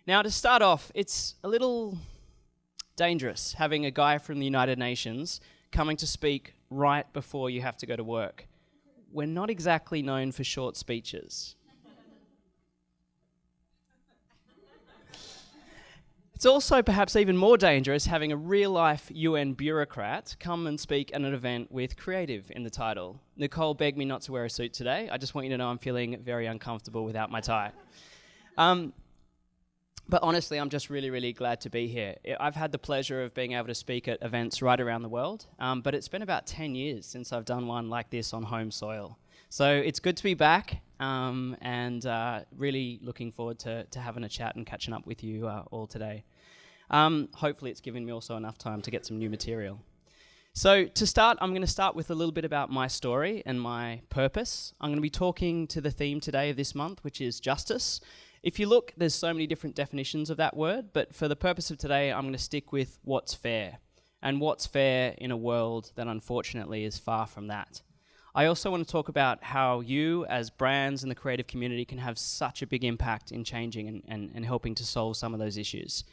Now, to start off, it's a little dangerous having a guy from the United Nations coming to speak right before you have to go to work. We're not exactly known for short speeches. It's also perhaps even more dangerous having a real-life UN bureaucrat come and speak at an event with creative in the title. Nicole begged me not to wear a suit today. I just want you to know I'm feeling very uncomfortable without my tie. But honestly, I'm just really, really glad to be here. I've had the pleasure of being able to speak at events right around the world, but it's been about 10 years since I've done one like this on home soil. So it's good to be back, and really looking forward to having a chat and catching up with you all today. Hopefully it's given me also enough time to get some new material. So to start, I'm going to start with a little bit about my story and my purpose. I'm going to be talking to the theme today of this month, which is justice. If you look, there's so many different definitions of that word, but for the purpose of today, I'm going to stick with what's fair, and what's fair in a world that unfortunately is far from that. I also want to talk about how you, as brands in the creative community, can have such a big impact in changing and helping to solve some of those issues.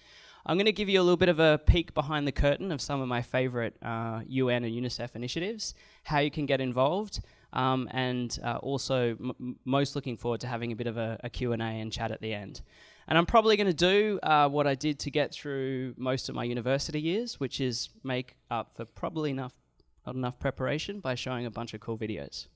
I'm going to give you a little bit of a peek behind the curtain of some of my favorite UN and Unicef initiatives, how you can get involved, and also most looking forward to having a bit of a Q&A and chat at the end. And I'm probably going to do what I did to get through most of my university years, which is make up for probably not enough preparation by showing a bunch of cool videos.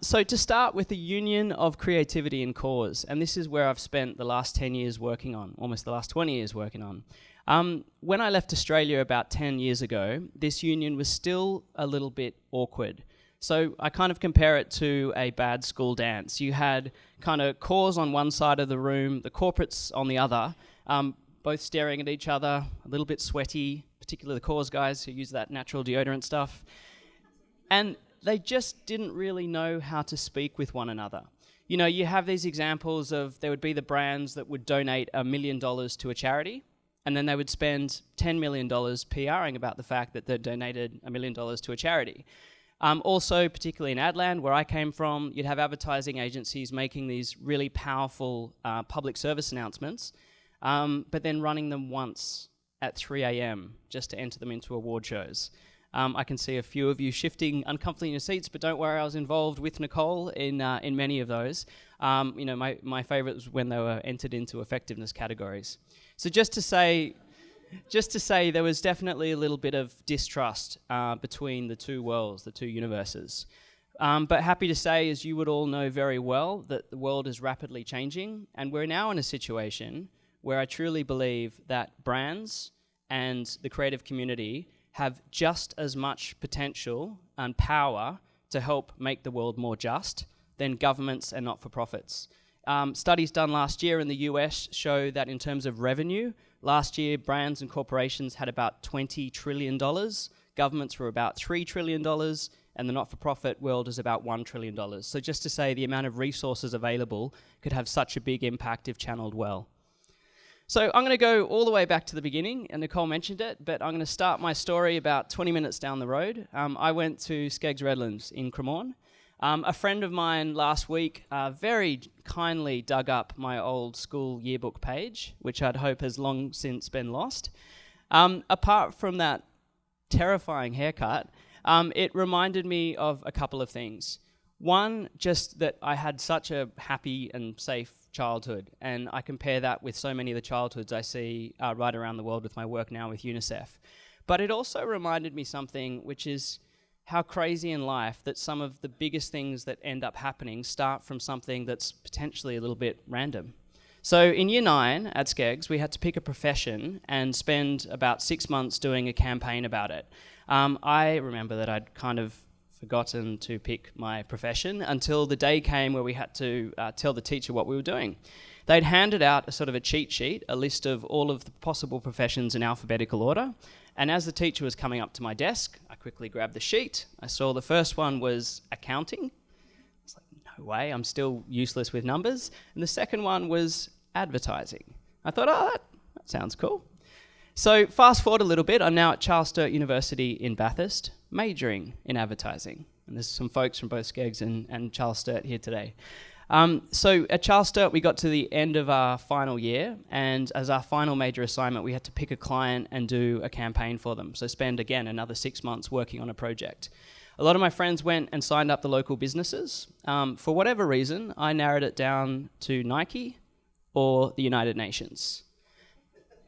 So to start with the union of creativity and cause, and this is where I've spent the last 10 years working on, almost the last 20 years working on. When I left Australia about 10 years ago, this union was still a little bit awkward. So I kind of compare it to a bad school dance. You had kind of cause on one side of the room, the corporates on the other, both staring at each other, a little bit sweaty, particularly the cause guys who use that natural deodorant stuff. And they just didn't really know how to speak with one another. You know, you have these examples of there would be the brands that would donate $1 million to a charity, and then they would spend $10 million PRing about the fact that they'd donated $1 million to a charity. Also, particularly in Adland, where I came from, you'd have advertising agencies making these really powerful public service announcements, but then running them once at 3 a.m. just to enter them into award shows. I can see a few of you shifting uncomfortably in your seats, but don't worry, I was involved with Nicole in many of those. You know, my favourite was when they were entered into effectiveness categories. So just to say there was definitely a little bit of distrust between the two worlds, the two universes. But happy to say, as you would all know very well, that the world is rapidly changing, and we're now in a situation where I truly believe that brands and the creative community have just as much potential and power to help make the world more just than governments and not-for-profits. Studies done last year in the US show that in terms of revenue, last year brands and corporations had about $20 trillion, governments were about $3 trillion, and the not-for-profit world is about $1 trillion. So just to say, the amount of resources available could have such a big impact if channeled well. So I'm going to go all the way back to the beginning, and Nicole mentioned it, but I'm going to start my story about 20 minutes down the road. I went to Skeggs Redlands in Cremorne. A friend of mine last week very kindly dug up my old school yearbook page, which I'd hope has long since been lost. Apart from that terrifying haircut, it reminded me of a couple of things. One, just that I had such a happy and safe childhood, and I compare that with so many of the childhoods I see right around the world with my work now with Unicef. But it also reminded me something, which is how crazy in life that some of the biggest things that end up happening start from something that's potentially a little bit random. So in year 9 at Skeggs, we had to pick a profession and spend about 6 months doing a campaign about it. I remember that I'd kind of forgotten to pick my profession until the day came where we had to tell the teacher what we were doing. They'd handed out a sort of a cheat sheet, a list of all of the possible professions in alphabetical order, and as the teacher was coming up to my desk, I quickly grabbed the sheet. I saw the first one was accounting. I was like, no way, I'm still useless with numbers. And the second one was advertising. I thought, oh, that sounds cool. So fast forward a little bit, I'm now at Charles Sturt University in Bathurst, majoring in advertising. And there's some folks from both Skeggs and Charles Sturt here today. So at Charles Sturt, we got to the end of our final year, and as our final major assignment, we had to pick a client and do a campaign for them. So spend, again, another 6 months working on a project. A lot of my friends went and signed up the local businesses. For whatever reason, I narrowed it down to Nike or the United Nations.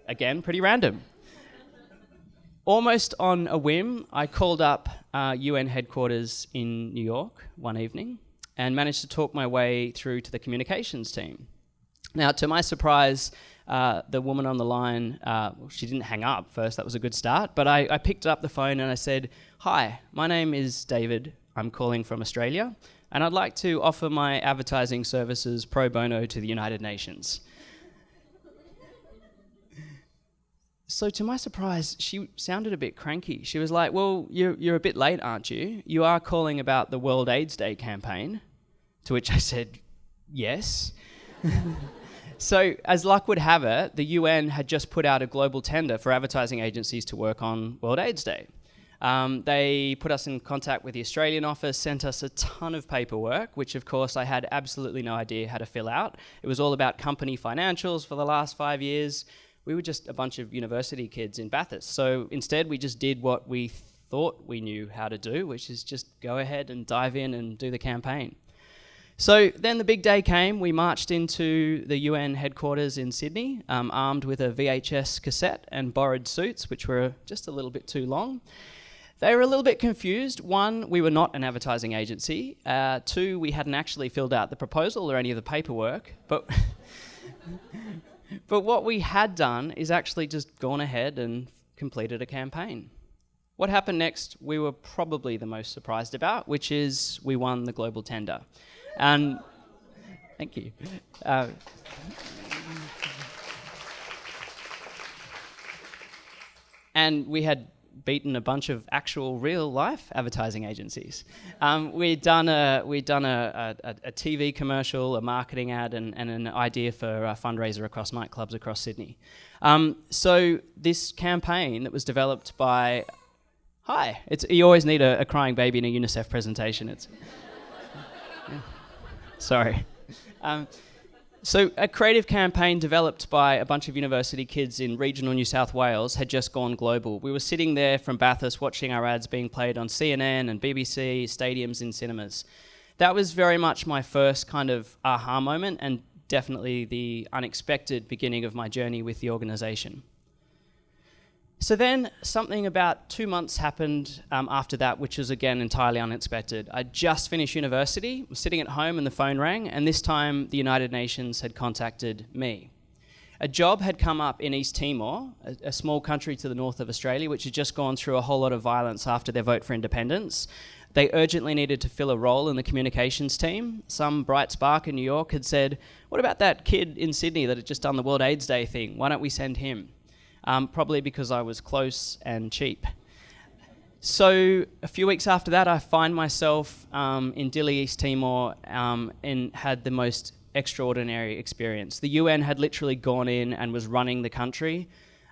Again, pretty random. Almost on a whim, I called up UN headquarters in New York one evening and managed to talk my way through to the communications team. Now, to my surprise, the woman on the line, she didn't hang up first, that was a good start, but I picked up the phone and I said, "Hi, my name is David, I'm calling from Australia, and I'd like to offer my advertising services pro bono to the United Nations." So to my surprise, she sounded a bit cranky. She was like, "Well, you're a bit late, aren't you? You are calling about the World AIDS Day campaign." To which I said, "Yes." So as luck would have it, the UN had just put out a global tender for advertising agencies to work on World AIDS Day. They put us in contact with the Australian office, sent us a ton of paperwork, which of course I had absolutely no idea how to fill out. It was all about company financials for the last 5 years. We were just a bunch of university kids in Bathurst. So instead, we just did what we thought we knew how to do, which is just go ahead and dive in and do the campaign. So then the big day came. We marched into the UN headquarters in Sydney, armed with a VHS cassette and borrowed suits, which were just a little bit too long. They were a little bit confused. One, we were not an advertising agency. Two, we hadn't actually filled out the proposal or any of the paperwork. But what we had done is actually just gone ahead and completed a campaign. What happened next, we were probably the most surprised about, which is we won the global tender. And thank you. And we had beaten a bunch of actual real-life advertising agencies. We'd done a TV commercial, a marketing ad, and an idea for a fundraiser across nightclubs across Sydney. So this campaign that was developed by... Hi, you always need a crying baby in a Unicef presentation. Sorry. So a creative campaign developed by a bunch of university kids in regional New South Wales had just gone global. We were sitting there from Bathurst watching our ads being played on CNN and BBC, stadiums and cinemas. That was very much my first kind of aha moment and definitely the unexpected beginning of my journey with the organisation. So then something about 2 months happened after that, which was again entirely unexpected. I'd just finished university, was sitting at home and the phone rang, and this time the United Nations had contacted me. A job had come up in East Timor, a small country to the north of Australia, which had just gone through a whole lot of violence after their vote for independence. They urgently needed to fill a role in the communications team. Some bright spark in New York had said, "What about that kid in Sydney that had just done the World AIDS Day thing? Why don't we send him?" Probably because I was close and cheap. So a few weeks after that, I find myself in Dili, East Timor, and had the most extraordinary experience. The UN had literally gone in and was running the country.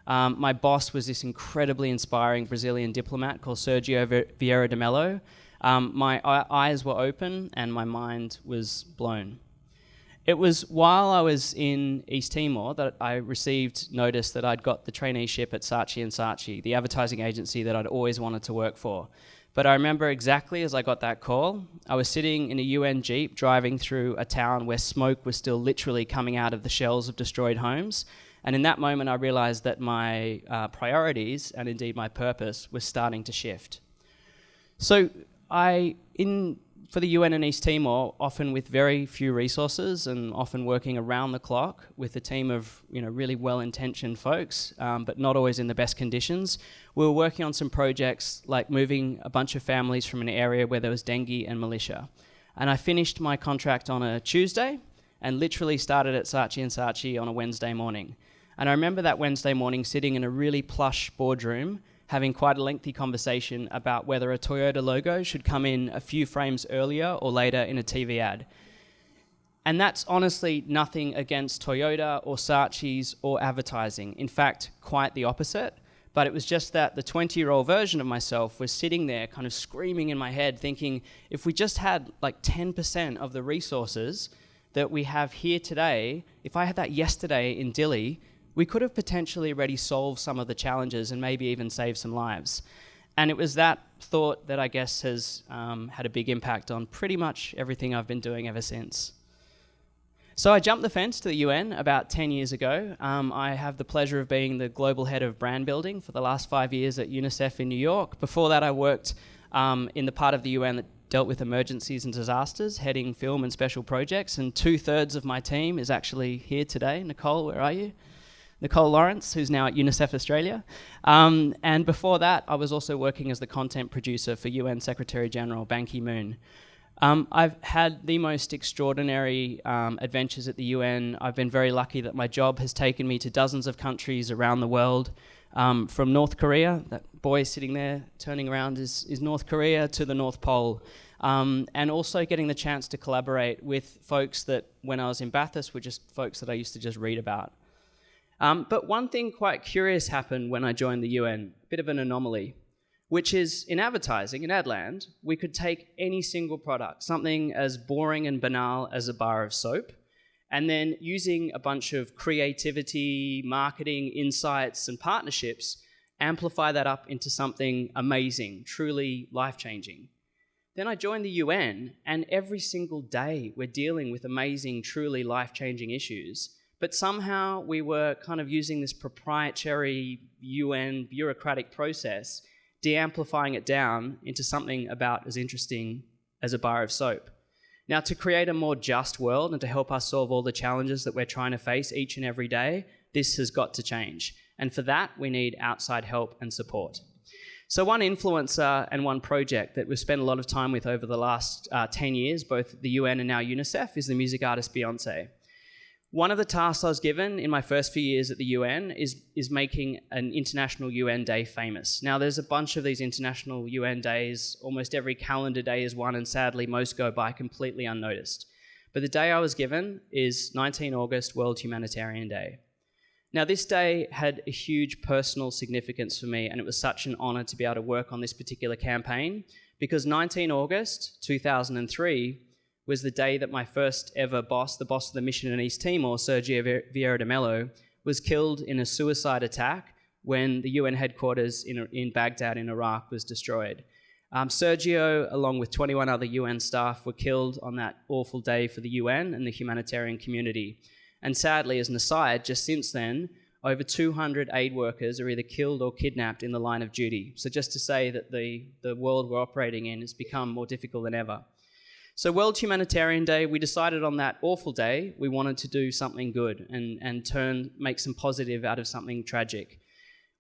My boss was this incredibly inspiring Brazilian diplomat called Sergio Vieira de Mello. My eyes were open and my mind was blown. It was while I was in East Timor that I received notice that I'd got the traineeship at Saatchi & Saatchi, the advertising agency that I'd always wanted to work for. But I remember exactly as I got that call, I was sitting in a UN Jeep driving through a town where smoke was still literally coming out of the shells of destroyed homes. And in that moment, I realized that my priorities and indeed my purpose was starting to shift. So for the UN in East Timor, often with very few resources and often working around the clock with a team of really well-intentioned folks, but not always in the best conditions, we were working on some projects like moving a bunch of families from an area where there was dengue and militia. And I finished my contract on a Tuesday and literally started at Saatchi & Saatchi on a Wednesday morning. And I remember that Wednesday morning sitting in a really plush boardroom having quite a lengthy conversation about whether a Toyota logo should come in a few frames earlier or later in a TV ad. And that's honestly nothing against Toyota or Saatchi's or advertising. In fact, quite the opposite. But it was just that the 20-year-old version of myself was sitting there kind of screaming in my head thinking, if we just had like 10% of the resources, that we have here today, if I had that yesterday in Dili, we could have potentially already solved some of the challenges and maybe even saved some lives. And it was that thought that I guess has had a big impact on pretty much everything I've been doing ever since. So I jumped the fence to the UN about 10 years ago. I have the pleasure of being the global head of brand building for the last 5 years at Unicef in New York. Before that, I worked in the part of the UN that dealt with emergencies and disasters, heading film and special projects, and 2/3 of my team is actually here today. Nicole, where are you? Nicole Lawrence, who's now at Unicef Australia. And before that, I was also working as the content producer for UN Secretary General Ban Ki-moon. I've had the most extraordinary adventures at the UN. I've been very lucky that my job has taken me to dozens of countries around the world, from North Korea, that boy sitting there turning around is North Korea, to the North Pole, and also getting the chance to collaborate with folks that when I was in Bathurst were just folks that I used to just read about. But one thing quite curious happened when I joined the UN, a bit of an anomaly, which is in advertising, in ad land, we could take any single product, something as boring and banal as a bar of soap, and then using a bunch of creativity, marketing, insights, and partnerships, amplify that up into something amazing, truly life-changing. Then I joined the UN, and every single day we're dealing with amazing, truly life-changing issues, but somehow we were kind of using this proprietary UN bureaucratic process, de-amplifying it down into something about as interesting as a bar of soap. Now, to create a more just world and to help us solve all the challenges that we're trying to face each and every day, this has got to change. And for that, we need outside help and support. So one influencer and one project that we've spent a lot of time with over the last 10 years, both the UN and now Unicef, is the music artist Beyonce. One of the tasks I was given in my first few years at the UN is making an International UN Day famous. Now, there's a bunch of these International UN Days. Almost every calendar day is one, and sadly, most go by completely unnoticed. But the day I was given is 19 August, World Humanitarian Day. Now, this day had a huge personal significance for me, and it was such an honor to be able to work on this particular campaign, because 19 August 2003 was the day that my first ever boss, the boss of the mission in East Timor, Sergio Vieira de Mello, was killed in a suicide attack when the UN headquarters in Baghdad in Iraq was destroyed. Sergio, along with 21 other UN staff, were killed on that awful day for the UN and the humanitarian community. And sadly, as an aside, just since then, over 200 aid workers are either killed or kidnapped in the line of duty. So just to say that the world we're operating in has become more difficult than ever. So World Humanitarian Day, we decided on that awful day we wanted to do something good and make some positive out of something tragic.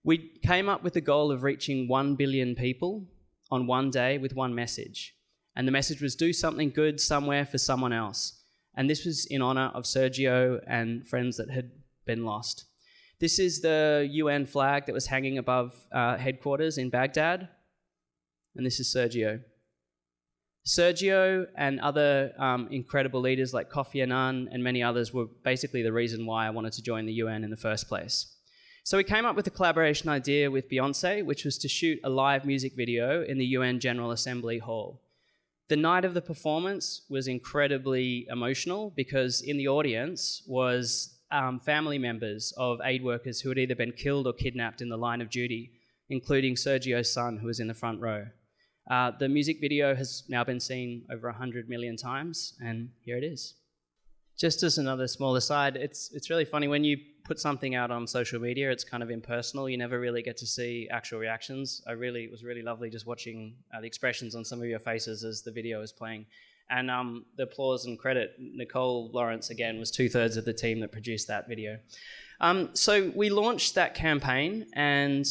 We came up with the goal of reaching 1 billion people on one day with one message. And the message was do something good somewhere for someone else. And this was in honor of Sergio and friends that had been lost. This is the UN flag that was hanging above headquarters in Baghdad. And this is Sergio. Sergio and other incredible leaders like Kofi Annan and many others were basically the reason why I wanted to join the UN in the first place. So we came up with a collaboration idea with Beyonce, which was to shoot a live music video in the UN General Assembly Hall. The night of the performance was incredibly emotional because in the audience was family members of aid workers who had either been killed or kidnapped in the line of duty, including Sergio's son, who was in the front row. The music video has now been seen over 100 million times, and here it is. Just as another small aside, it's really funny when you put something out on social media, it's kind of impersonal. You never really get to see actual reactions. It was really lovely just watching the expressions on some of your faces as the video was playing. And the applause and credit, Nicole Lawrence, again, was 2/3 of the team that produced that video. So we launched that campaign, and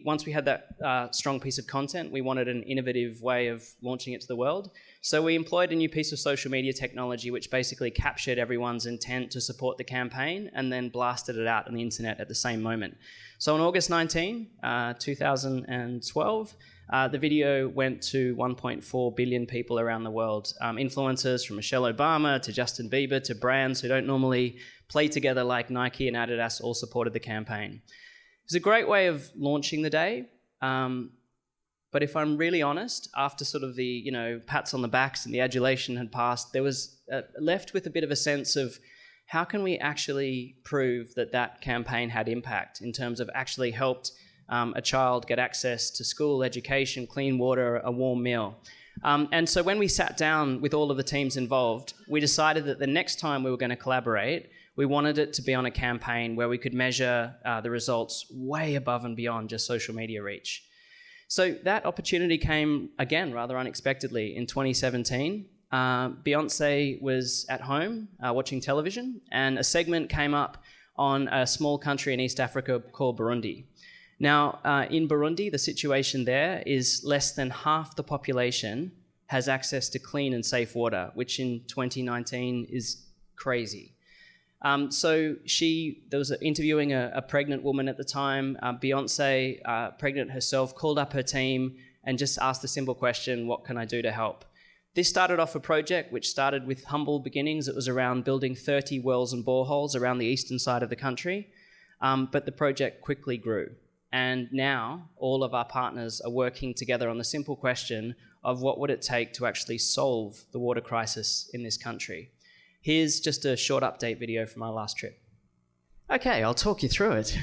once we had that strong piece of content, we wanted an innovative way of launching it to the world. So we employed a new piece of social media technology which basically captured everyone's intent to support the campaign and then blasted it out on the internet at the same moment. So on August 19, 2012, the video went to 1.4 billion people around the world. Influencers from Michelle Obama to Justin Bieber to brands who don't normally play together like Nike and Adidas all supported the campaign. It was a great way of launching the day, But if I'm really honest, after sort of the pats on the backs and the adulation had passed, there was left with a bit of a sense of how can we actually prove that campaign had impact in terms of actually helped a child get access to school, education, clean water, a warm meal. And so when we sat down with all of the teams involved, we decided that the next time we were going to collaborate, we wanted it to be on a campaign where we could measure the results way above and beyond just social media reach. So that opportunity came, again, rather unexpectedly in 2017. Beyonce was at home watching television, and a segment came up on a small country in East Africa called Burundi. Now, in Burundi, the situation there is less than half the population has access to clean and safe water, which in 2019 is crazy. So there was interviewing a pregnant woman at the time. Beyonce, pregnant herself, called up her team and just asked the simple question, what can I do to help? This started off a project which started with humble beginnings. It was around building 30 wells and boreholes around the eastern side of the country. But the project quickly grew. And now all of our partners are working together on the simple question of what would it take to actually solve the water crisis in this country. Here's just a short update video from our last trip. Okay, I'll talk you through it.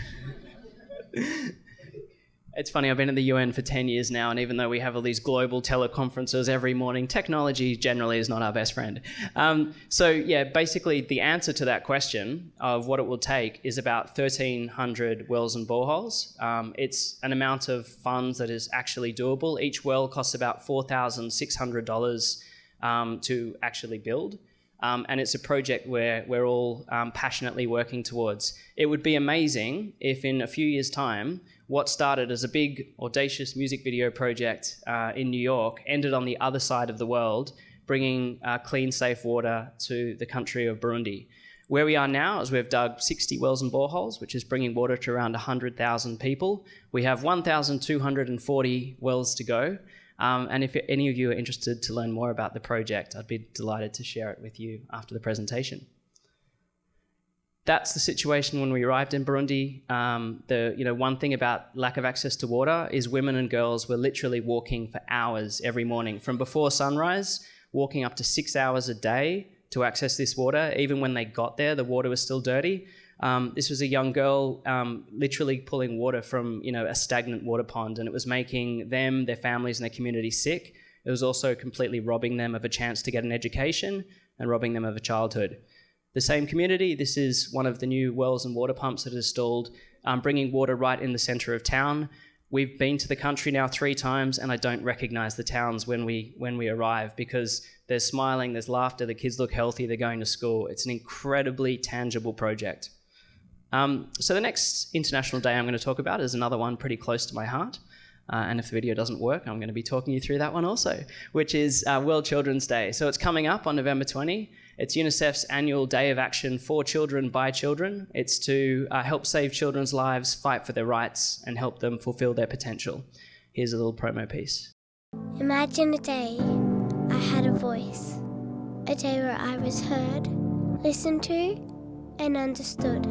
It's funny, I've been in the UN for 10 years now, and even though we have all these global teleconferences every morning, technology generally is not our best friend. Basically the answer to that question of what it will take is about 1,300 wells and boreholes. It's an amount of funds that is actually doable. Each well costs about $4,600 to actually build. And it's a project where we're all passionately working towards. It would be amazing if in a few years' time, what started as a big, audacious music video project in New York ended on the other side of the world, bringing clean, safe water to the country of Burundi. Where we are now is we've dug 60 wells and boreholes, which is bringing water to around 100,000 people. We have 1,240 wells to go. And if any of you are interested to learn more about the project, I'd be delighted to share it with you after the presentation. That's the situation when we arrived in Burundi. One thing about lack of access to water is women and girls were literally walking for hours every morning, from before sunrise, walking up to 6 hours a day to access this water. Even when they got there, the water was still dirty. This was a young girl literally pulling water from a stagnant water pond, and it was making them, their families and their community sick. It was also completely robbing them of a chance to get an education and robbing them of a childhood. The same community, this is one of the new wells and water pumps that is installed, bringing water right in the centre of town. We've been to the country now 3 times, and I don't recognise the towns when we arrive, because there's smiling, there's laughter, the kids look healthy, they're going to school. It's an incredibly tangible project. So the next International Day I'm going to talk about is another one pretty close to my heart. And if the video doesn't work, I'm going to be talking you through that one also, which is World Children's Day. So it's coming up on November 20. It's Unicef's annual day of action for children by children. It's to help save children's lives, fight for their rights, and help them fulfill their potential. Here's a little promo piece. Imagine a day I had a voice. A day where I was heard, listened to, and understood.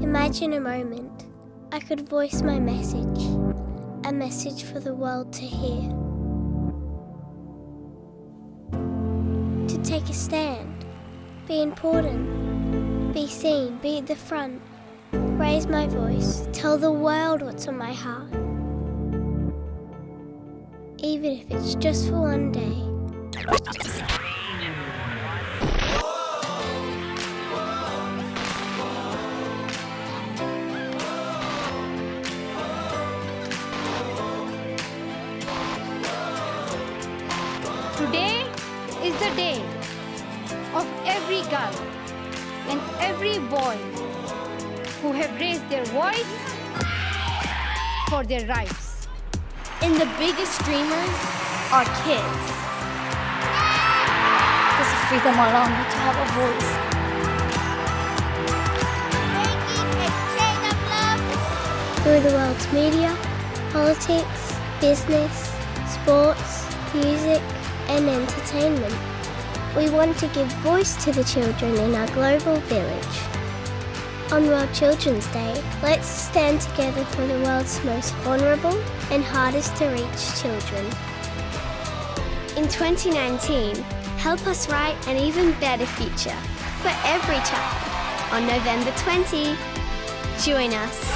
Imagine a moment I could voice my message, a message for the world to hear. To take a stand, be important, be seen, be at the front, raise my voice, tell the world what's on my heart. Even if it's just for one day. Today is the day of every girl and every boy who have raised their voice for their rights. And the biggest dreamers are kids. This freedom allows me to have a voice. Making a chain of love through the world's media, politics, business, sports, music, and entertainment. We want to give voice to the children in our global village. On World Children's Day, let's stand together for the world's most vulnerable and hardest to reach children. In 2019, help us write an even better future for every child. On November 20, join us.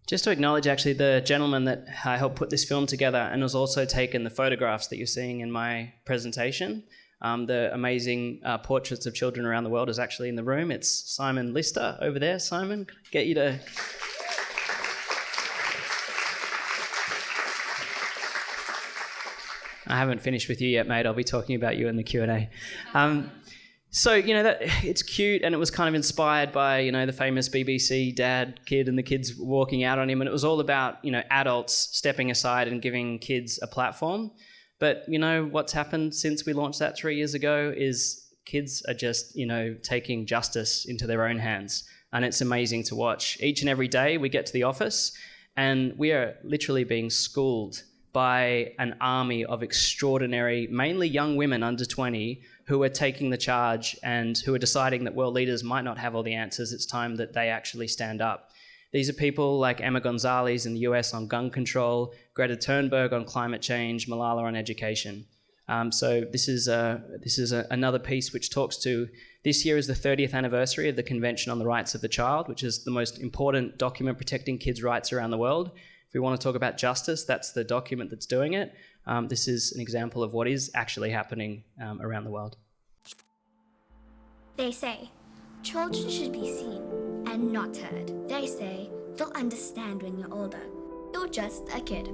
Just to acknowledge actually the gentleman that I helped put this film together and has also taken the photographs that you're seeing in my presentation. The amazing portraits of children around the world is actually in the room. It's Simon Lister over there. Simon, can I get you to... I haven't finished with you yet, mate. I'll be talking about you in the Q&A. So, that it's cute, and it was kind of inspired by, the famous BBC dad kid and the kids walking out on him. And it was all about, adults stepping aside and giving kids a platform. But, what's happened since we launched that 3 years ago is kids are just, taking justice into their own hands. And it's amazing to watch. Each and every day we get to the office and we are literally being schooled by an army of extraordinary, mainly young women under 20, who are taking the charge and who are deciding that world leaders might not have all the answers. It's time that they actually stand up. These are people like Emma Gonzalez in the US on gun control, Greta Thunberg on climate change, Malala on education. So this is another piece which talks to, this year is the 30th anniversary of the Convention on the Rights of the Child, which is the most important document protecting kids' rights around the world. If we want to talk about justice, that's the document that's doing it. This is an example of what is actually happening around the world. They say, children should be seen and not heard. They say, they'll understand when you're older. You're just a kid.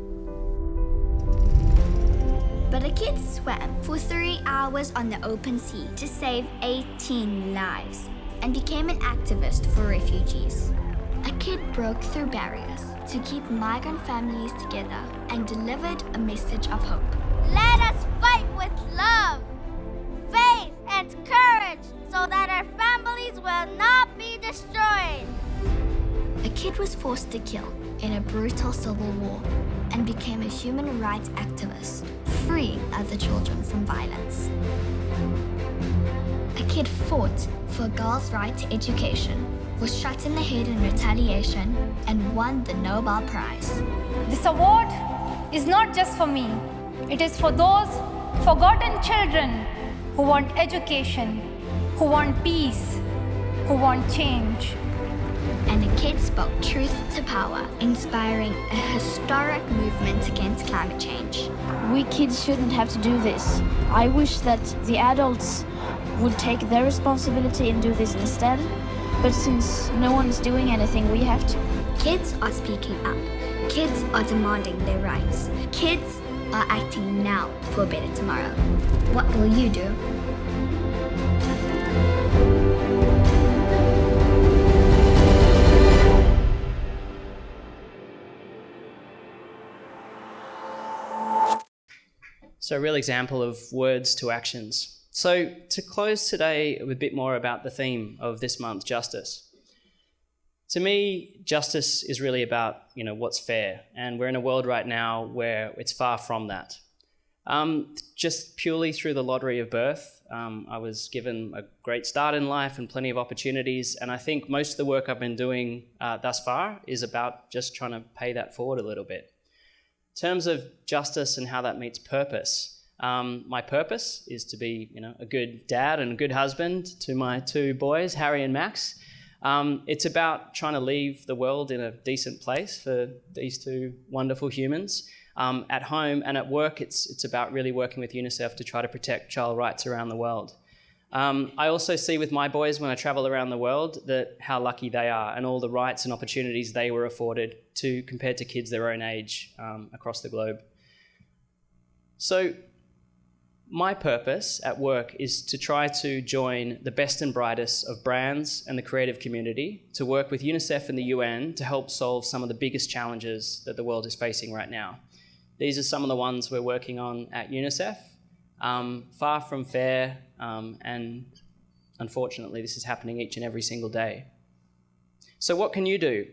But a kid swam for 3 hours on the open sea to save 18 lives and became an activist for refugees. A kid broke through barriers to keep migrant families together and delivered a message of hope. Let us fight with love, faith, and courage so that our families will not be destroyed. A kid was forced to kill in a brutal civil war and became a human rights activist, freeing other children from violence. A kid fought for girls' right to education, was shot in the head in retaliation, and won the Nobel Prize. This award is not just for me. It is for those forgotten children who want education, who want peace, who want change. And a kid spoke truth to power, inspiring a historic movement against climate change. We kids shouldn't have to do this. I wish that the adults would take their responsibility and do this instead. But since no one's doing anything, we have to. Kids are speaking up. Kids are demanding their rights. Kids are acting now for a better tomorrow. What will you do? So a real example of words to actions. So to close today with a bit more about the theme of this month, justice. To me, justice is really about, what's fair. And we're in a world right now where it's far from that. Just purely through the lottery of birth, I was given a great start in life and plenty of opportunities. And I think most of the work I've been doing thus far is about just trying to pay that forward a little bit. In terms of justice and how that meets purpose, my purpose is to be, a good dad and a good husband to my 2 boys, Harry and Max. It's about trying to leave the world in a decent place for these 2 wonderful humans. At home and at work, it's about really working with Unicef to try to protect child rights around the world. I also see with my boys when I travel around the world that how lucky they are and all the rights and opportunities they were afforded compared to kids their own age across the globe. So my purpose at work is to try to join the best and brightest of brands and the creative community to work with UNICEF and the UN to help solve some of the biggest challenges that the world is facing right now. These are some of the ones we're working on at UNICEF. Far from fair, and unfortunately this is happening each and every single day. So what can you do?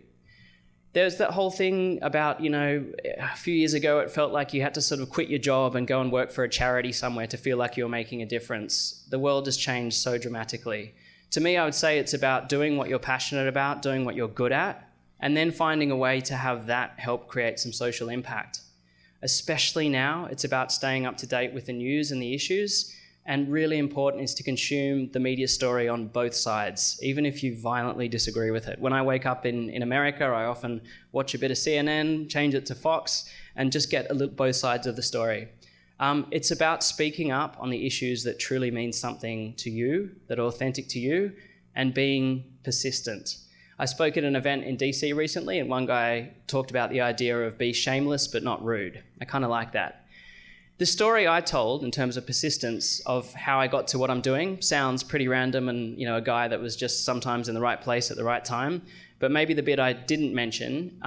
There's that whole thing about, a few years ago it felt like you had to sort of quit your job and go and work for a charity somewhere to feel like you were making a difference. The world has changed so dramatically. To me, I would say it's about doing what you're passionate about, doing what you're good at, and then finding a way to have that help create some social impact. Especially now, it's about staying up to date with the news and the issues, and really important is to consume the media story on both sides, even if you violently disagree with it. When I wake up in America, I often watch a bit of CNN, change it to Fox, and just get both sides of the story. It's about speaking up on the issues that truly mean something to you, that are authentic to you, and being persistent. I spoke at an event in DC recently, and one guy talked about the idea of be shameless but not rude. I kind of like that. The story I told in terms of persistence of how I got to what I'm doing sounds pretty random and, a guy that was just sometimes in the right place at the right time. But maybe the bit I didn't mention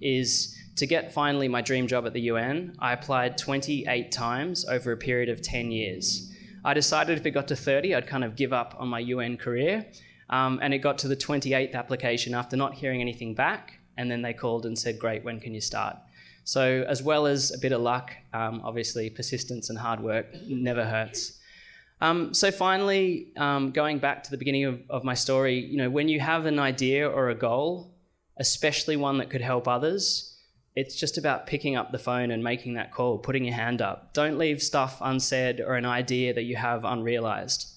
is to get finally my dream job at the UN, I applied 28 times over a period of 10 years. I decided if it got to 30, I'd kind of give up on my UN career. And it got to the 28th application after not hearing anything back. And then they called and said, great, when can you start? So as well as a bit of luck, obviously persistence and hard work never hurts. So finally, going back to the beginning of my story, when you have an idea or a goal, especially one that could help others, it's just about picking up the phone and making that call, putting your hand up. Don't leave stuff unsaid or an idea that you have unrealized.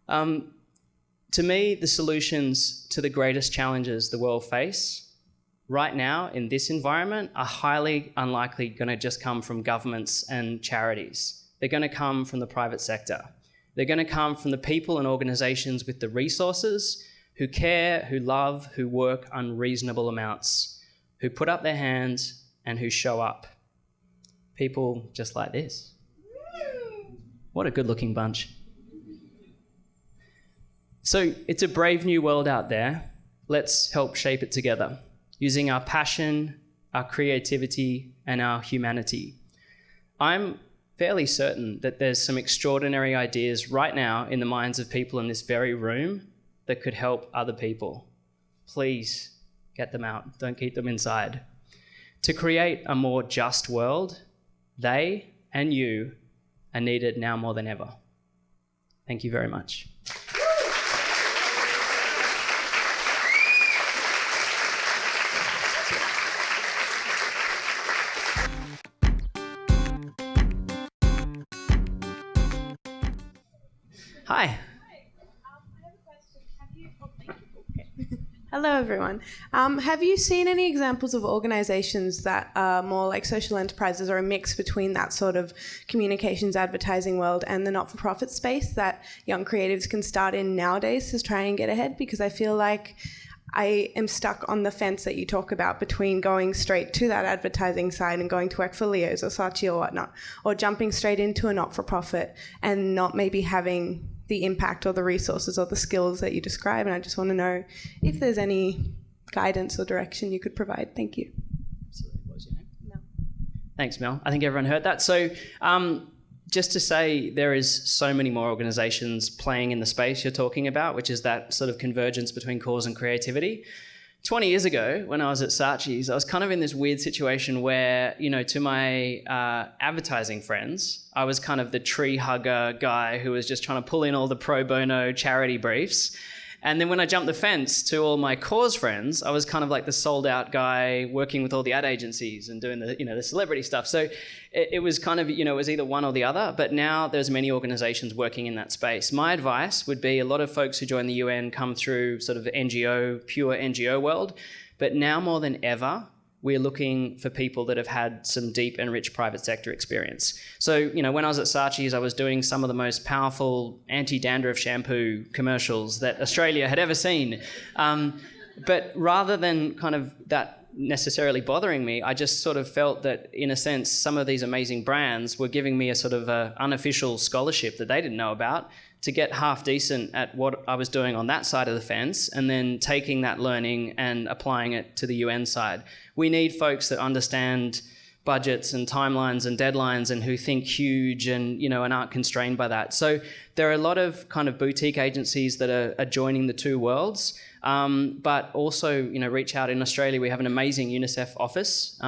To me, the solutions to the greatest challenges the world face right now in this environment are highly unlikely going to just come from governments and charities. They're going to come from the private sector. They're going to come from the people and organizations with the resources who care, who love, who work unreasonable amounts, who put up their hands and who show up. People just like this. What a good-looking bunch. So it's a brave new world out there. Let's help shape it together, using our passion, our creativity, and our humanity. I'm fairly certain that there's some extraordinary ideas right now in the minds of people in this very room that could help other people. Please get them out. Don't keep them inside. To create a more just world, they and you are needed now more than ever. Thank you very much. Hi. Hello, everyone. Have you seen any examples of organisations that are more like social enterprises or a mix between that sort of communications advertising world and the not-for-profit space that young creatives can start in nowadays to try and get ahead? Because I feel like I am stuck on the fence that you talk about between going straight to that advertising side and going to work for Leo's or Saatchi or whatnot, or jumping straight into a not-for-profit and not maybe having the impact or the resources or the skills that you describe. And I just want to know if there's any guidance or direction you could provide. Thank you. Absolutely. What was your name? Mel. Thanks, Mel. I think everyone heard that. So just to say, there is so many more organisations playing in the space you're talking about, which is that sort of convergence between cause and creativity. 20 years ago, when I was at Saatchi's, I was kind of in this weird situation where, to my advertising friends, I was kind of the tree hugger guy who was just trying to pull in all the pro bono charity briefs. And then when I jumped the fence to all my cause friends, I was kind of like the sold out guy working with all the ad agencies and doing the celebrity stuff. So it was kind of, it was either one or the other, but now there's many organizations working in that space. My advice would be a lot of folks who join the UN come through sort of pure NGO world, but now more than ever, we're looking for people that have had some deep and rich private sector experience. So, when I was at Saatchi's, I was doing some of the most powerful anti-dandruff shampoo commercials that Australia had ever seen. But rather than kind of that necessarily bothering me, I just sort of felt that, in a sense, some of these amazing brands were giving me a sort of unofficial scholarship that they didn't know about to get half decent at what I was doing on that side of the fence and then taking that learning and applying it to the UN side. We need folks that understand budgets and timelines and deadlines and who think huge and, you know, and aren't constrained by that. So there are a lot of kind of boutique agencies that are joining the two worlds, but also, you know, reach out. In Australia, we have an amazing Unicef office.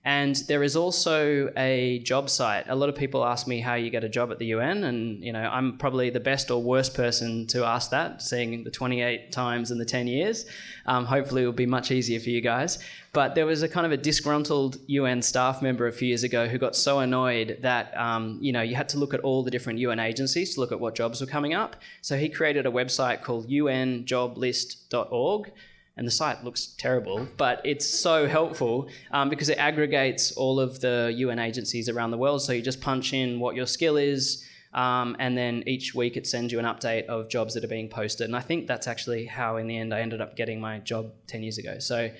And there is also a job site. A lot of people ask me how you get a job at the UN, and you know, I'm probably the best or worst person to ask that, seeing the 28 times in the 10 years. Hopefully it will be much easier for you guys. But there was a kind of a disgruntled UN staff member a few years ago who got so annoyed that you know, you had to look at all the different UN agencies to look at what jobs were coming up. So he created a website called unjoblist.org. And the site looks terrible, but it's so helpful because it aggregates all of the UN agencies around the world. So you just punch in what your skill is, and then each week it sends you an update of jobs that are being posted. And I think that's actually how, in the end, I ended up getting my job 10 years ago. So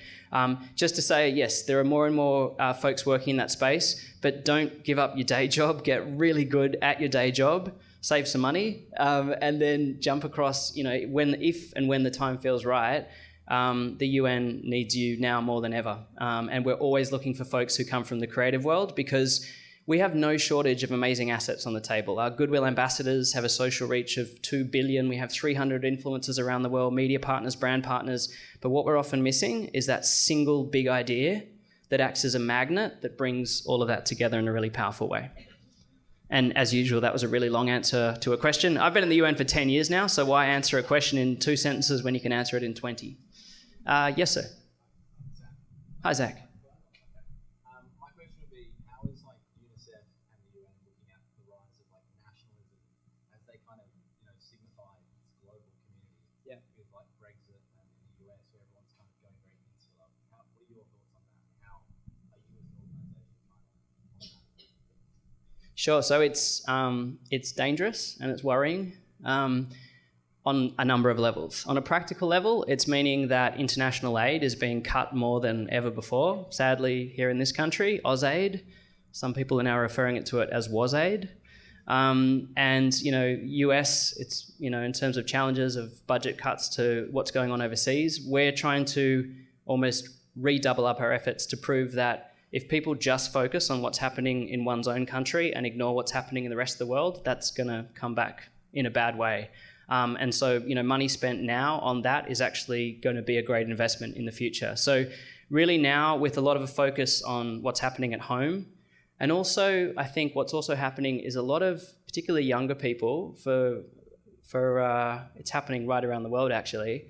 just to say, yes, there are more and more folks working in that space, but don't give up your day job. Get really good at your day job. Save some money, and then jump across, you know, if and when the time feels right. The UN needs you now more than ever. And we're always looking for folks who come from the creative world because we have no shortage of amazing assets on the table. Our Goodwill ambassadors have a social reach of 2 billion. We have 300 influencers around the world, media partners, brand partners. But what we're often missing is that single big idea that acts as a magnet that brings all of that together in a really powerful way. And as usual, that was a really long answer to a question. I've been in the UN for 10 years now, so why answer a question in 2 sentences when you can answer it in 20? Yes, sir. Hi, Zach. My question would be, how is like Unicef and the UN looking at the rise of like nationalism as they kind of, you know, signify this global community? Yeah. With like Brexit and the US, where everyone's kind of going very insular. What are your thoughts on that? And how are you as an organisation trying to? Sure. So it's dangerous and it's worrying. On a number of levels. On a practical level, it's meaning that international aid is being cut more than ever before. Sadly, here in this country, AusAid, some people are now referring to it as WasAid. And, you know, US, it's, you know, in terms of challenges of budget cuts to what's going on overseas, we're trying to almost redouble up our efforts to prove that if people just focus on what's happening in one's own country and ignore what's happening in the rest of the world, that's going to come back in a bad way. And so, you know, money spent now on that is actually going to be a great investment in the future. So really now, with a lot of a focus on what's happening at home, and also I think what's also happening is a lot of particularly younger people, it's happening right around the world actually,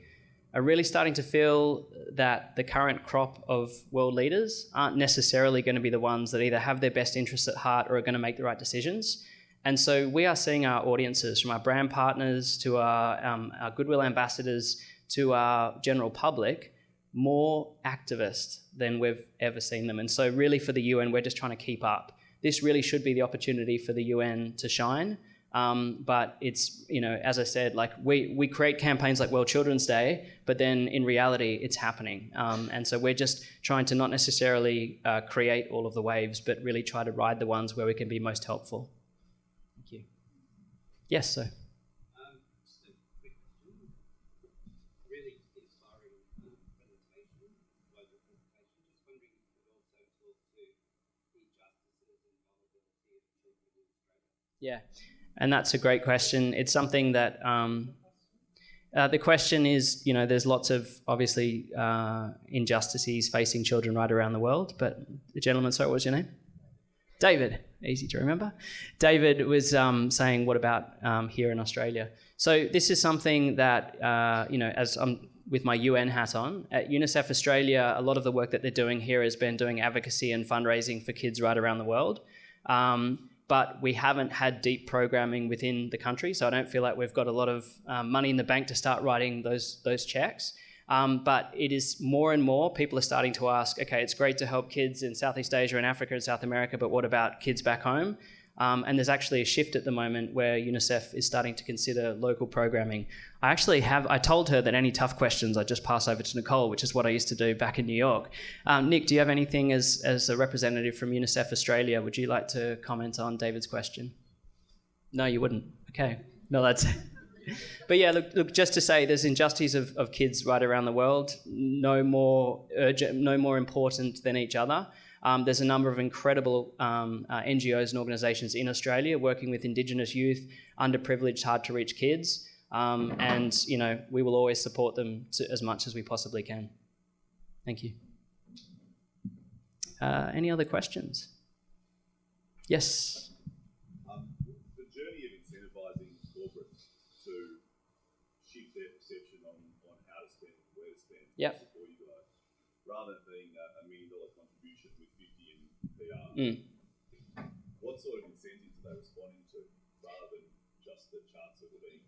are really starting to feel that the current crop of world leaders aren't necessarily going to be the ones that either have their best interests at heart or are going to make the right decisions. And so we are seeing our audiences, from our brand partners to our Goodwill ambassadors to our general public, more activist than we've ever seen them. And so really for the UN, we're just trying to keep up. This really should be the opportunity for the UN to shine. But it's, you know, as I said, like we create campaigns like World Children's Day, but then in reality, it's happening. And so we're just trying to not necessarily create all of the waves, but really try to ride the ones where we can be most helpful. Yes, sir. Just a quick question. Really inspiring presentation, global presentation. Just wondering if you could also talk to injustices and vulnerability of children in Australia. Yeah, and that's a great question. It's something that the question is, you know, there's lots of obviously injustices facing children right around the world. But the gentleman, sorry, what was your name? David, easy to remember. David was saying, what about here in Australia? So this is something that, you know, as I'm with my UN hat on, at Unicef Australia, a lot of the work that they're doing here has been doing advocacy and fundraising for kids right around the world. But we haven't had deep programming within the country, so I don't feel like we've got a lot of money in the bank to start writing those checks. But it is more and more people are starting to ask, okay, it's great to help kids in Southeast Asia and Africa and South America, but what about kids back home? And there's actually a shift at the moment where UNICEF is starting to consider local programming. I told her that any tough questions I'd just pass over to Nicole, which is what I used to do back in New York. Nick, do you have anything as a representative from UNICEF Australia? Would you like to comment on David's question? No, you wouldn't. Okay. No, that's... But yeah, look, just to say there's injustice of kids right around the world, no more urgent, no more important than each other. There's a number of incredible NGOs and organisations in Australia working with Indigenous youth, underprivileged, hard-to-reach kids, and we will always support them as much as we possibly can. Thank you. Any other questions? Yes. The journey of incentivising corporates to shift their perception on how to spend and where to spend for you guys, rather than being a $1 million contribution with 50 in PR. What sort of incentives are they responding to, rather than just the charts that are being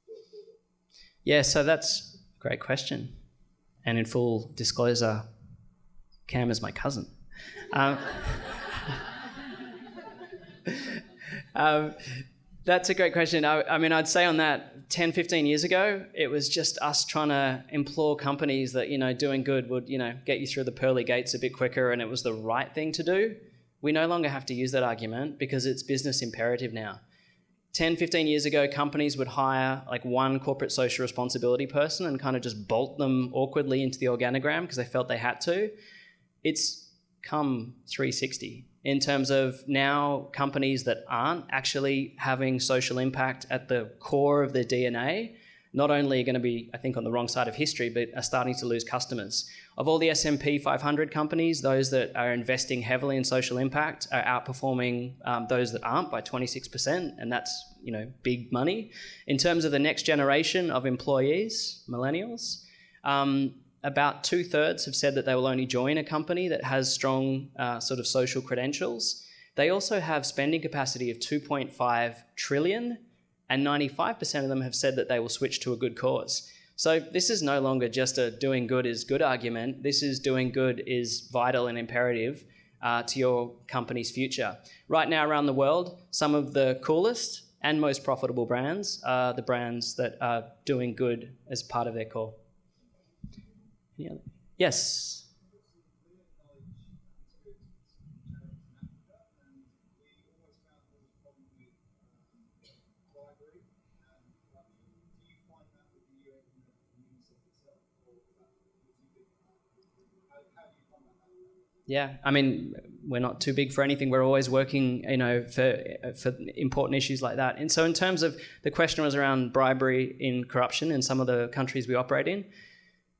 well thought of? Yeah, so that's a great question. And in full disclosure, Cam is my cousin. That's a great question. I mean, I'd say on that 10, 15 years ago, it was just us trying to implore companies that, doing good would, get you through the pearly gates a bit quicker, and it was the right thing to do. We no longer have to use that argument because it's business imperative now. 10, 15 years ago, companies would hire like one corporate social responsibility person and kind of just bolt them awkwardly into the organogram because they felt they had to. It's come 360 in terms of now companies that aren't actually having social impact at the core of their DNA, not only are going to be, I think, on the wrong side of history, but are starting to lose customers. Of all the S&P 500 companies, those that are investing heavily in social impact are outperforming those that aren't by 26%, and that's, big money. In terms of the next generation of employees, millennials, about 2/3 have said that they will only join a company that has strong sort of social credentials. They also have spending capacity of 2.5 trillion, and 95% of them have said that they will switch to a good cause. So this is no longer just a doing good is good argument. This is doing good is vital and imperative to your company's future. Right now around the world, some of the coolest and most profitable brands are the brands that are doing good as part of their core. Yes. Yeah, I mean, we're not too big for anything. We're always working, for important issues like that. And so in terms of the question was around bribery in corruption in some of the countries we operate in.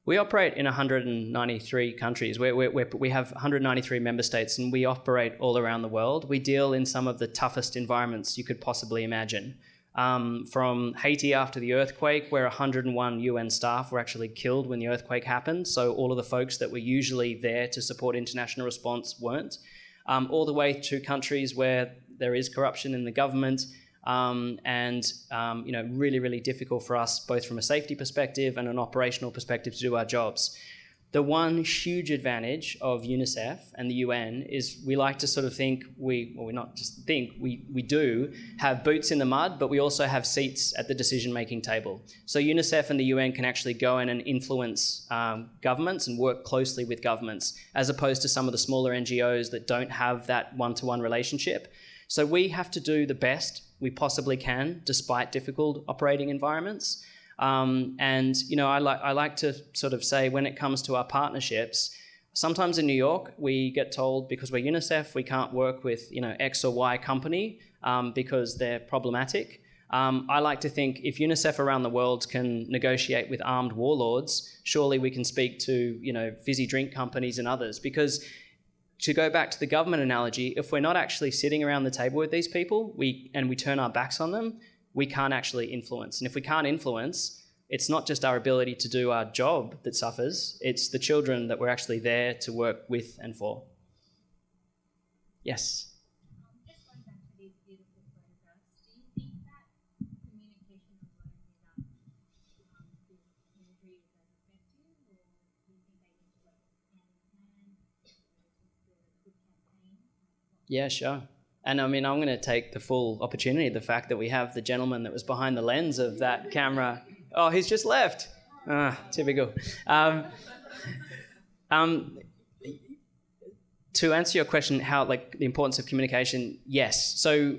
We operate in 193 countries. We have 193 member states, and we operate all around the world. We deal in some of the toughest environments you could possibly imagine. From Haiti after the earthquake, where 101 UN staff were actually killed when the earthquake happened. So all of the folks that were usually there to support international response weren't. All the way to countries where there is corruption in the government, really, really difficult for us, both from a safety perspective and an operational perspective, to do our jobs. The one huge advantage of Unicef and the UN is we like to sort of think we do have boots in the mud, but we also have seats at the decision-making table. So Unicef and the UN can actually go in and influence governments and work closely with governments, as opposed to some of the smaller NGOs that don't have that one-to-one relationship. So we have to do the best we possibly can, despite difficult operating environments. I like to sort of say, when it comes to our partnerships, sometimes in New York, we get told because we're UNICEF, we can't work with, X or Y company because they're problematic. I like to think if UNICEF around the world can negotiate with armed warlords, surely we can speak to, fizzy drink companies and others. Because to go back to the government analogy, if we're not actually sitting around the table with these people we turn our backs on them, we can't actually influence. And if we can't influence, it's not just our ability to do our job that suffers, it's the children that we're actually there to work with and for. Yes? Just going back to these beautiful photographs, do you think that communication alone without the imagery is as effective, or do you think they need to work hand in hand to build a good campaign? Yeah, sure. And I mean, I'm going to take the full opportunity, the fact that we have the gentleman that was behind the lens of that camera. Oh, he's just left. Typical. To answer your question, how the importance of communication, yes. So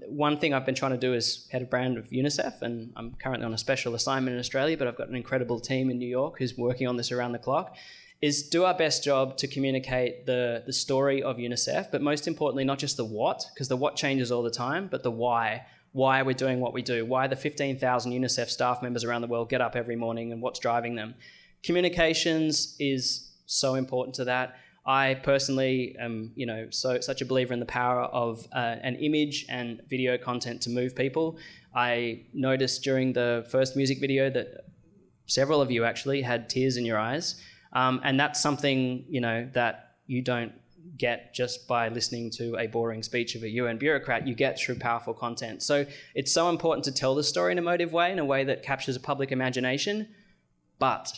one thing I've been trying to do as head of brand of UNICEF, and I'm currently on a special assignment in Australia, but I've got an incredible team in New York who's working on this around the clock, is do our best job to communicate the story of Unicef, but most importantly, not just the what, because the what changes all the time, but the why we're doing what we do, why the 15,000 Unicef staff members around the world get up every morning and what's driving them. Communications is so important to that. I personally am, such a believer in the power of an image and video content to move people. I noticed during the first music video that several of you actually had tears in your eyes. And that's something, that you don't get just by listening to a boring speech of a UN bureaucrat. You get through powerful content. So it's so important to tell the story in a motive way, in a way that captures a public imagination. But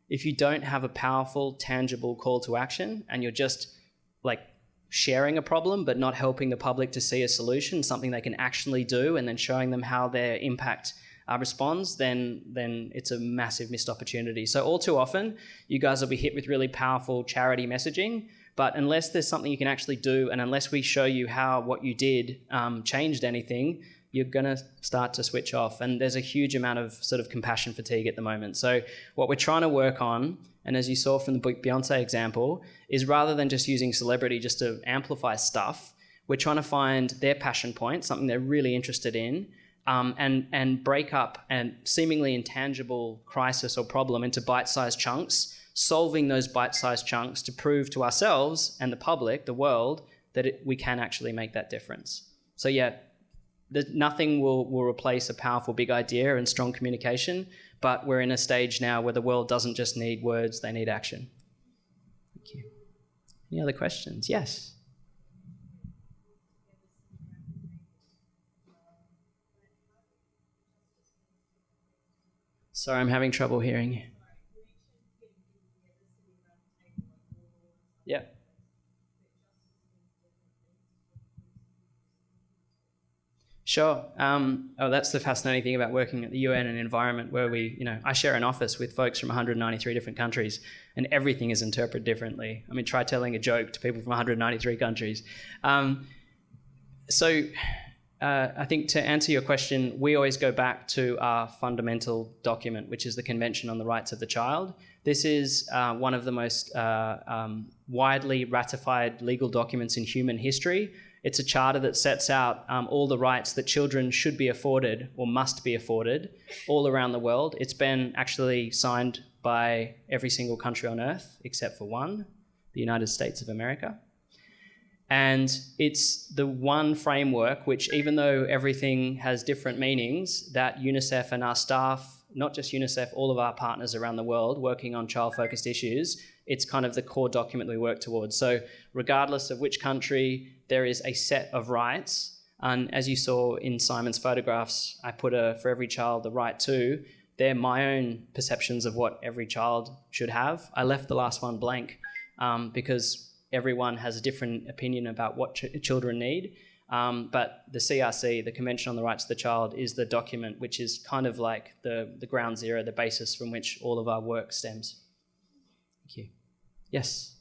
if you don't have a powerful, tangible call to action and you're just sharing a problem but not helping the public to see a solution, something they can actually do, and then showing them how their impact responds, then it's a massive missed opportunity. So all too often, you guys will be hit with really powerful charity messaging, but unless there's something you can actually do, and unless we show you how what you did changed anything, you're going to start to switch off. And there's a huge amount of sort of compassion fatigue at the moment. So what we're trying to work on, and as you saw from the Beyonce example, is rather than just using celebrity just to amplify stuff, we're trying to find their passion point, something they're really interested in, and break up a seemingly intangible crisis or problem into bite-sized chunks, solving those bite-sized chunks to prove to ourselves and the public, the world, that we can actually make that difference. So yeah, nothing will replace a powerful big idea and strong communication, but we're in a stage now where the world doesn't just need words, they need action. Thank you. Any other questions? Yes. Sorry, I'm having trouble hearing you. Yeah. Sure. That's the fascinating thing about working at the UN and environment where I share an office with folks from 193 different countries and everything is interpreted differently. I mean, try telling a joke to people from 193 countries. I think to answer your question, we always go back to our fundamental document, which is the Convention on the Rights of the Child. This is one of the most widely ratified legal documents in human history. It's a charter that sets out all the rights that children should be afforded or must be afforded all around the world. It's been actually signed by every single country on earth except for one, the United States of America. And it's the one framework which, even though everything has different meanings, that UNICEF and our staff, not just UNICEF, all of our partners around the world working on child-focused issues, it's kind of the core document we work towards. So regardless of which country, there is a set of rights. And as you saw in Simon's photographs, I put for every child the right to. They're my own perceptions of what every child should have. I left the last one blank because everyone has a different opinion about what children need. But the CRC, the Convention on the Rights of the Child, is the document which is kind of like the ground zero, the basis from which all of our work stems. Thank you. Yes?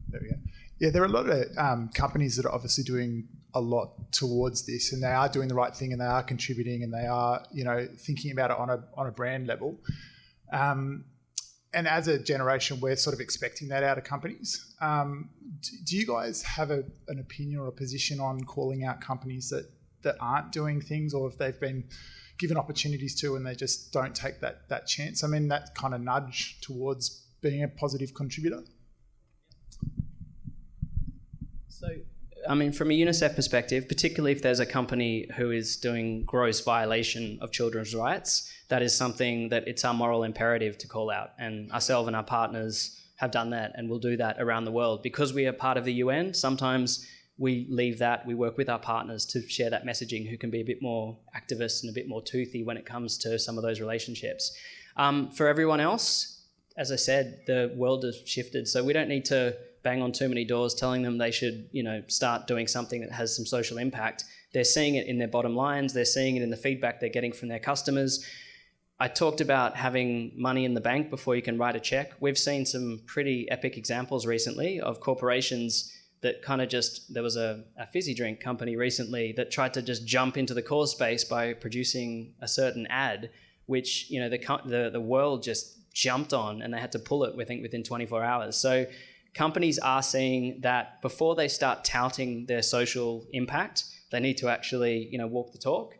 There we go. Yeah, there are a lot of companies that are obviously doing a lot towards this, and they are doing the right thing, and they are contributing, and they are, thinking about it on a brand level. And as a generation, we're sort of expecting that out of companies. Do you guys have an opinion or a position on calling out companies that aren't doing things, or if they've been given opportunities to and they just don't take that chance? I mean, that kind of nudge towards being a positive contributor? So, I mean, from a UNICEF perspective, particularly if there's a company who is doing gross violation of children's rights, that is something that it's our moral imperative to call out. And ourselves and our partners have done that and will do that around the world. Because we are part of the UN, sometimes we leave that, we work with our partners to share that messaging, who can be a bit more activist and a bit more toothy when it comes to some of those relationships. For everyone else, as I said, the world has shifted, so we don't need to bang on too many doors telling them they should, start doing something that has some social impact. They're seeing it in their bottom lines. They're seeing it in the feedback they're getting from their customers. I talked about having money in the bank before you can write a check. We've seen some pretty epic examples recently of corporations that kind of just, there was a fizzy drink company recently that tried to just jump into the cause space by producing a certain ad, which, you know, the world just jumped on, and they had to pull it, I think, within 24 hours. So companies are seeing that before they start touting their social impact, they need to actually, you know, walk the talk.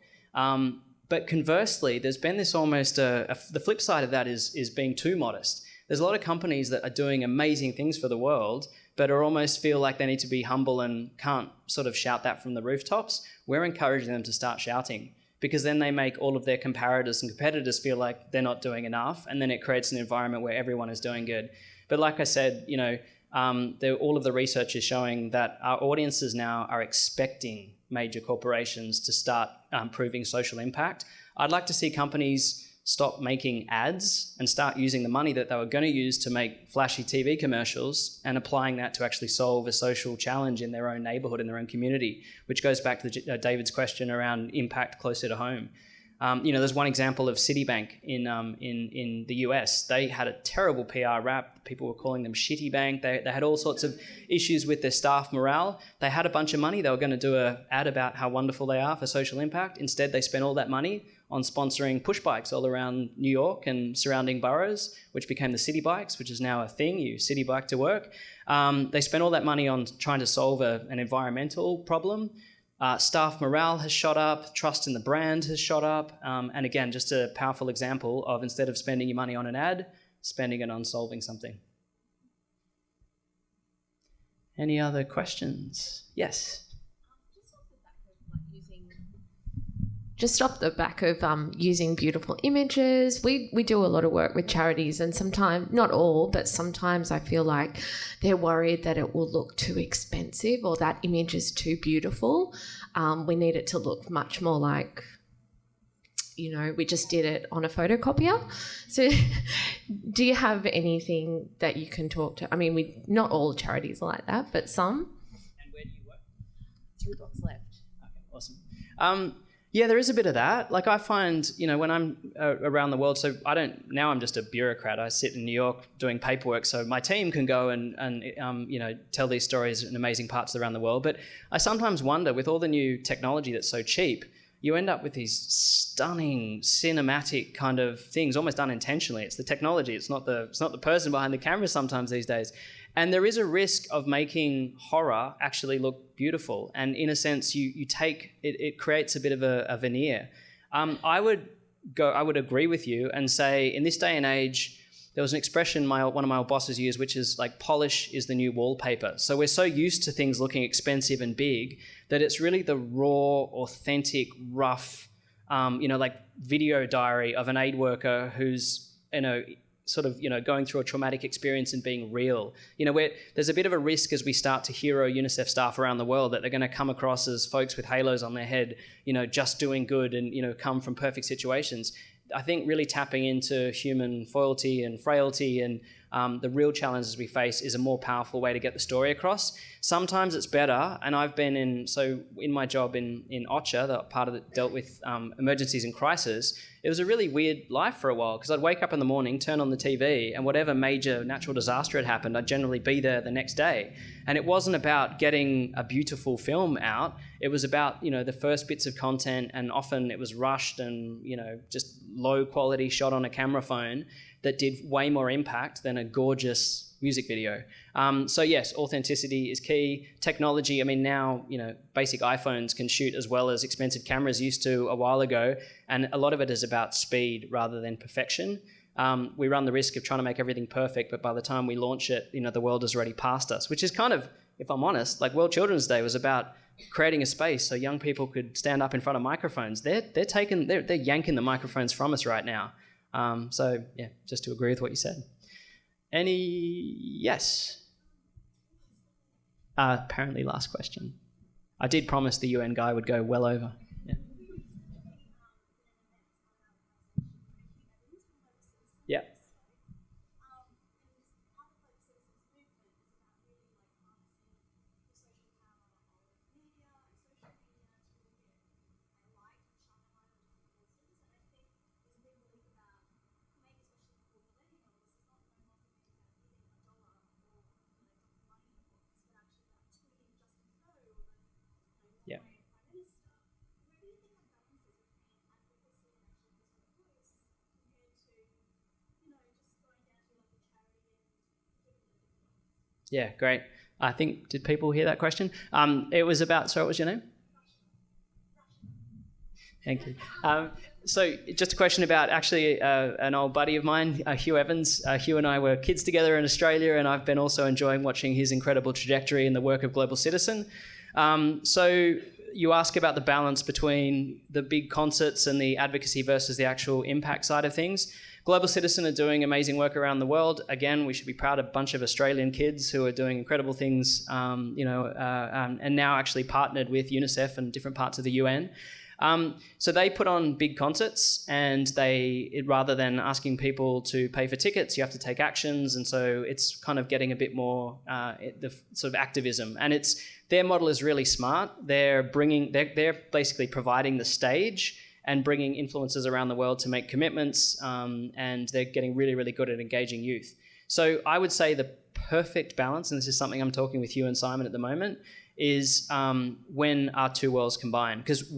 But conversely, there's been this almost, the flip side of that is being too modest. There's a lot of companies that are doing amazing things for the world, but almost feel like they need to be humble and can't sort of shout that from the rooftops. We're encouraging them to start shouting, because then they make all of their comparators and competitors feel like they're not doing enough, and then it creates an environment where everyone is doing good. But like I said, you know, all of the research is showing that our audiences now are expecting major corporations to start proving social impact. I'd like to see companies stop making ads and start using the money that they were going to use to make flashy TV commercials and applying that to actually solve a social challenge in their own neighborhood, in their own community, which goes back to David's question around impact closer to home. You know, there's one example of Citibank in the US. They had a terrible PR rap. People were calling them Shitty Bank. They had all sorts of issues with their staff morale. They had a bunch of money. They were going to do an ad about how wonderful they are for social impact. Instead, they spent all that money on sponsoring push bikes all around New York and surrounding boroughs, which became the city bikes, which is now a thing. You city bike to work. They spent all that money on trying to solve an environmental problem. Staff morale has shot up, trust in the brand has shot up, and again, just a powerful example of, instead of spending your money on an ad, spending it on solving something. Any other questions? Yes. Just off the back of using beautiful images, we do a lot of work with charities, and sometimes, not all, but sometimes I feel like they're worried that it will look too expensive or that image is too beautiful. We need it to look much more like, you know, we just did it on a photocopier. So do you have anything that you can talk to? I mean, not all charities are like that, but some. And where do you work? 3 blocks left. Okay, awesome. Yeah, there is a bit of that. Like I find, you know, when I'm around the world, so now I'm just a bureaucrat. I sit in New York doing paperwork, so my team can go and you know, tell these stories in amazing parts around the world. But I sometimes wonder, with all the new technology that's so cheap, you end up with these stunning cinematic kind of things, almost unintentionally. It's the technology. It's not the person behind the camera sometimes these days. And there is a risk of making horror actually look beautiful. And in a sense, you take it creates a bit of a veneer. I would agree with you and say, in this day and age, there was an expression one of my old bosses used, which is like, polish is the new wallpaper. So we're so used to things looking expensive and big that it's really the raw, authentic, rough, you know, like video diary of an aid worker who's, you know, sort of, you know, going through a traumatic experience and being real. You know, where there's a bit of a risk as we start to hero Unicef staff around the world that they're going to come across as folks with halos on their head, you know, just doing good and, you know, come from perfect situations. I think really tapping into human foility and frailty and the real challenges we face is a more powerful way to get the story across. Sometimes it's better, and I've been in my job in OCHA, the part of it dealt with emergencies and crisis. It was a really weird life for a while, because I'd wake up in the morning, turn on the TV, and whatever major natural disaster had happened, I'd generally be there the next day. And it wasn't about getting a beautiful film out. It was about, you know, the first bits of content, and often it was rushed and, you know, just low quality shot on a camera phone that did way more impact than a gorgeous music video. So yes, authenticity is key. Technology, I mean, now, you know, basic iPhones can shoot as well as expensive cameras used to a while ago, and a lot of it is about speed rather than perfection. We run the risk of trying to make everything perfect, but by the time we launch it, you know, the world has already passed us, which is kind of, if I'm honest, like World Children's Day was about creating a space so young people could stand up in front of microphones. They're yanking the microphones from us right now. So yeah, just to agree with what you said. Yes? Apparently last question. I did promise the UN guy would go well over. Yeah. Yeah. Yeah, great. I think, did people hear that question? It was about, sorry, what was your name? Thank you. So just a question about actually an old buddy of mine, Hugh Evans. Hugh and I were kids together in Australia, and I've been also enjoying watching his incredible trajectory in the work of Global Citizen. So you ask about the balance between the big concerts and the advocacy versus the actual impact side of things. Global Citizen are doing amazing work around the world. Again, we should be proud of a bunch of Australian kids who are doing incredible things, and now actually partnered with Unicef and different parts of the UN. So they put on big concerts, and rather than asking people to pay for tickets, you have to take actions, and so it's kind of getting a bit more the sort of activism. And their model is really smart. They're basically providing the stage and bringing influencers around the world to make commitments, and they're getting really, really good at engaging youth. So I would say the perfect balance, and this is something I'm talking with you and Simon at the moment, is when our two worlds combine. Because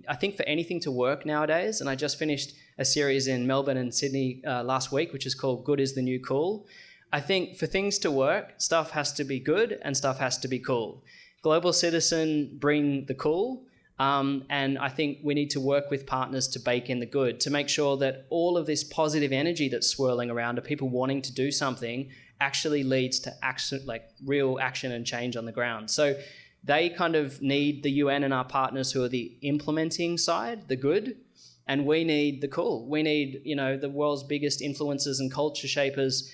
I think for anything to work nowadays, and I just finished a series in Melbourne and Sydney last week, which is called Good is the New Cool. I think for things to work, stuff has to be good and stuff has to be cool. Global Citizen bring the cool, and I think we need to work with partners to bake in the good, to make sure that all of this positive energy that's swirling around of people wanting to do something actually leads to action, like real action and change on the ground. So they kind of need the UN and our partners who are the implementing side, the good, and we need the cool. We need, the world's biggest influencers and culture shapers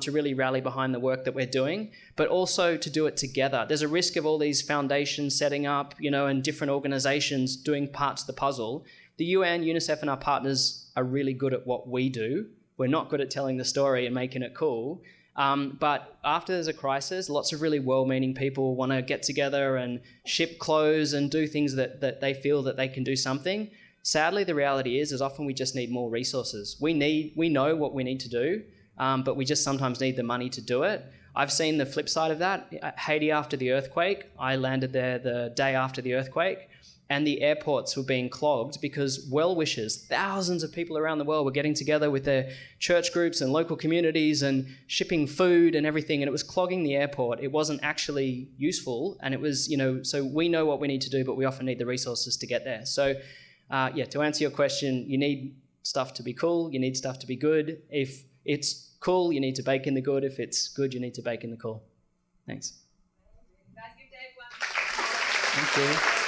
to really rally behind the work that we're doing, but also to do it together. There's a risk of all these foundations setting up, and different organizations doing parts of the puzzle. The UN, UNICEF, and our partners are really good at what we do. We're not good at telling the story and making it cool. But after there's a crisis, lots of really well-meaning people want to get together and ship clothes and do things that they feel that they can do something. Sadly, the reality is often we just need more resources. We know what we need to do, but we just sometimes need the money to do it. I've seen the flip side of that. Haiti after the earthquake, I landed there the day after the earthquake, and the airports were being clogged because well-wishers, thousands of people around the world were getting together with their church groups and local communities and shipping food and everything, and it was clogging the airport. It wasn't actually useful, and it was, so we know what we need to do, but we often need the resources to get there. So, to answer your question, you need stuff to be cool, you need stuff to be good. If it's cool, you need to bake in the good. If it's good, you need to bake in the cool. Thanks. Thank you.